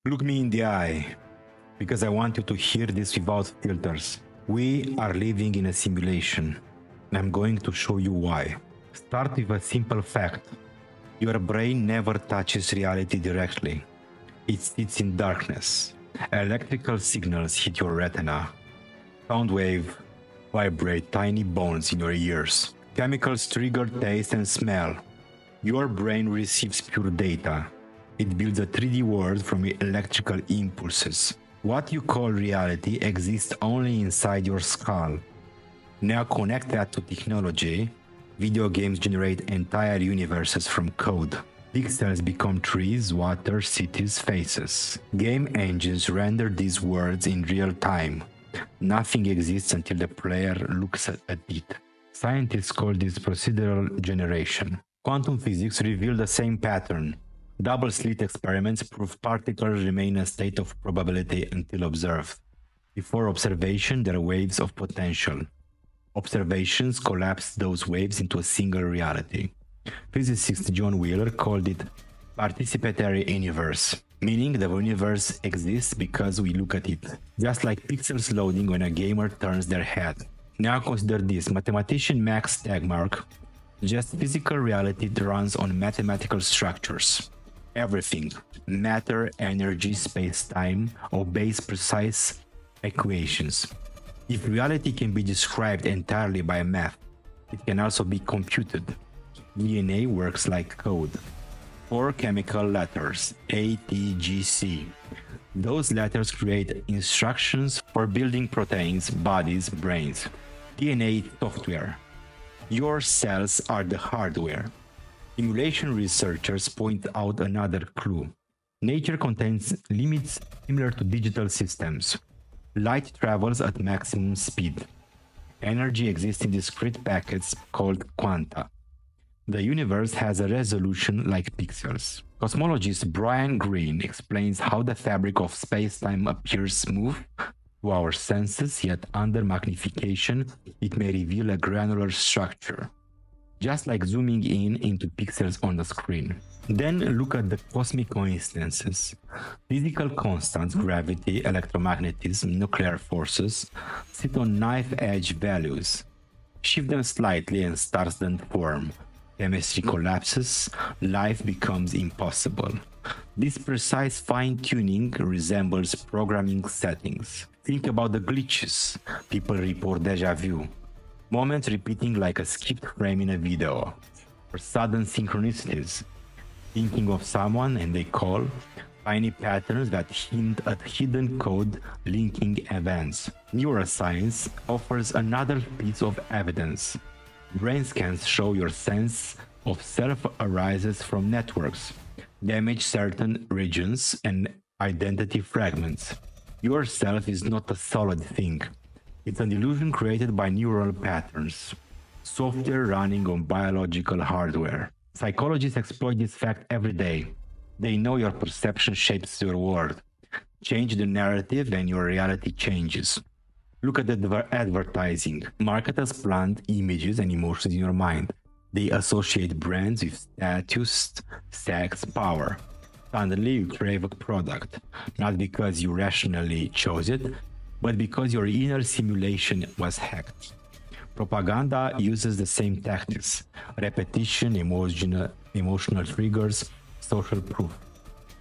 Look me in the eye, because I want you to hear this without filters. We are living in a simulation, and I'm going to show you why. Start with a simple fact. Your brain never touches reality directly. It sits in darkness. Electrical signals hit your retina. Sound waves vibrate tiny bones in your ears. Chemicals trigger taste and smell. Your brain receives pure data. It builds a 3D world from electrical impulses. What you call reality exists only inside your skull. Now connect that to technology. Video games generate entire universes from code. Pixels become trees, water, cities, faces. Game engines render these worlds in real time. Nothing exists until the player looks at it. Scientists call this procedural generation. Quantum physics revealed the same pattern. Double-slit experiments prove particles remain in a state of probability until observed. Before observation, there are waves of potential. Observations collapse those waves into a single reality. Physicist John Wheeler called it participatory universe, meaning the universe exists because we look at it, just like pixels loading when a gamer turns their head. Now consider this: mathematician Max Tegmark suggests physical reality runs on mathematical structures. Everything, matter, energy, space-time, obeys precise equations. If reality can be described entirely by math, it can also be computed. DNA works like code. 4 chemical letters, A, T, G, C. Those letters create instructions for building proteins, bodies, brains. DNA software. Your cells are the hardware. Simulation researchers point out another clue. Nature contains limits similar to digital systems. Light travels at maximum speed. Energy exists in discrete packets called quanta. The universe has a resolution like pixels. Cosmologist Brian Greene explains how the fabric of space-time appears smooth to our senses, yet under magnification, it may reveal a granular structure, just like zooming in into pixels on the screen. Then look at the cosmic coincidences. Physical constants, gravity, electromagnetism, nuclear forces, sit on knife-edge values. Shift them slightly and stars don't form. Chemistry collapses, life becomes impossible. This precise fine-tuning resembles programming settings. Think about the glitches. People report déjà vu. Moments repeating like a skipped frame in a video, or sudden synchronicities. Thinking of someone and they call, tiny patterns that hint at hidden code linking events. Neuroscience offers another piece of evidence. Brain scans show your sense of self arises from networks, damage certain regions and identity fragments. Your self is not a solid thing. It's an illusion created by neural patterns, software running on biological hardware. Psychologists exploit this fact every day. They know your perception shapes your world. Change the narrative and your reality changes. Look at the advertising. Marketers plant images and emotions in your mind. They associate brands with status, sex, power. Suddenly you crave a product, not because you rationally chose it, but because your inner simulation was hacked. Propaganda uses the same tactics: repetition, emotional triggers, social proof.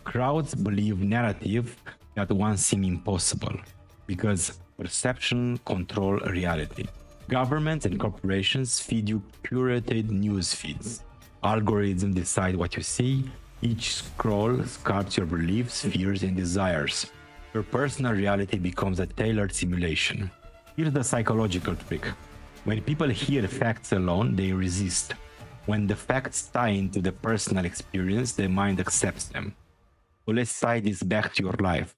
Crowds believe narrative that once seemed impossible, because perception control reality. Governments and corporations feed you curated news feeds. Algorithms decide what you see. Each scroll sculpts your beliefs, fears, and desires. Your personal reality becomes a tailored simulation. Here's the psychological trick. When people hear facts alone, they resist. When the facts tie into the personal experience, the mind accepts them. So let's tie this back to your life.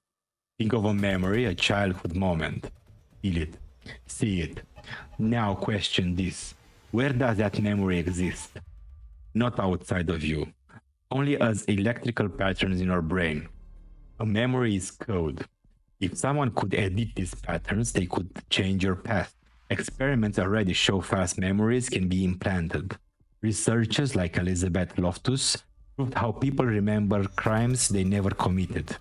Think of a memory, a childhood moment. Feel it. See it. Now question this. Where does that memory exist? Not outside of you. Only as electrical patterns in your brain. A memory is code. If someone could edit these patterns, they could change your past. Experiments already show fast memories can be implanted. Researchers like Elizabeth Loftus proved how people remember crimes they never committed.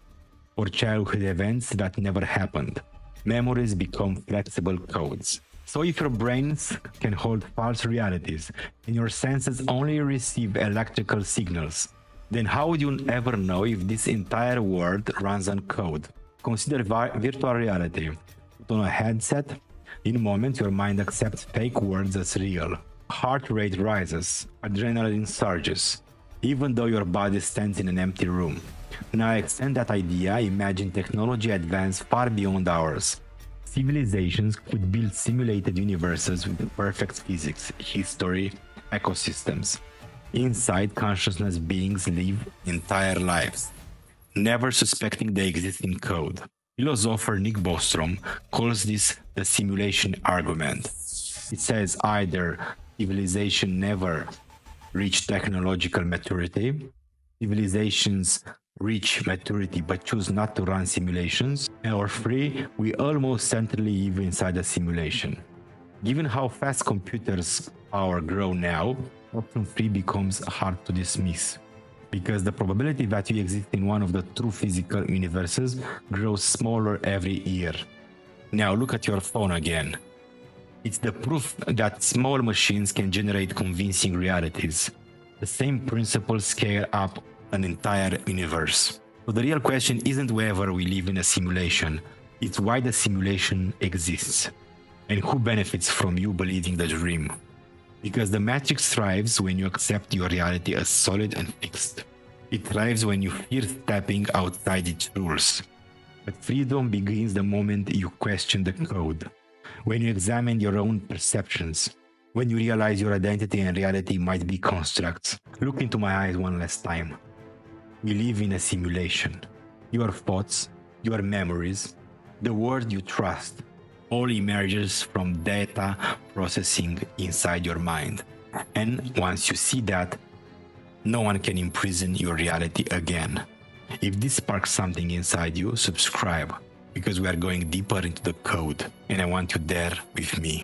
or childhood events that never happened. Memories become flexible codes. So if your brains can hold false realities and your senses only receive electrical signals, then how would you ever know if this entire world runs on code? Consider virtual reality. Put on a headset. In a moment, your mind accepts fake words as real. Heart rate rises, adrenaline surges, even though your body stands in an empty room. Now extend that idea, imagine technology advance far beyond ours. Civilizations could build simulated universes with perfect physics, history, ecosystems. Inside consciousness, beings live entire lives, never suspecting they exist in code. Philosopher Nick Bostrom calls this the simulation argument. It says either civilization never reached technological maturity, civilizations reach maturity but choose not to run simulations, or three, we almost certainly live inside a simulation. Given how fast computers' power grow now, option 3 becomes hard to dismiss, because the probability that you exist in one of the true physical universes grows smaller every year. Now look at your phone again. It's the proof that small machines can generate convincing realities. The same principles scale up an entire universe. So the real question isn't whether we live in a simulation, it's why the simulation exists, and who benefits from you believing the dream. Because the matrix thrives when you accept your reality as solid and fixed. It thrives when you fear stepping outside its rules. But freedom begins the moment you question the code, when you examine your own perceptions, when you realize your identity and reality might be constructs. Look into my eyes one last time. We live in a simulation. Your thoughts, your memories, the world you trust, all emerges from data processing inside your mind. And once you see that, no one can imprison your reality again. If this sparks something inside you, subscribe, because we are going deeper into the code, and I want you there with me.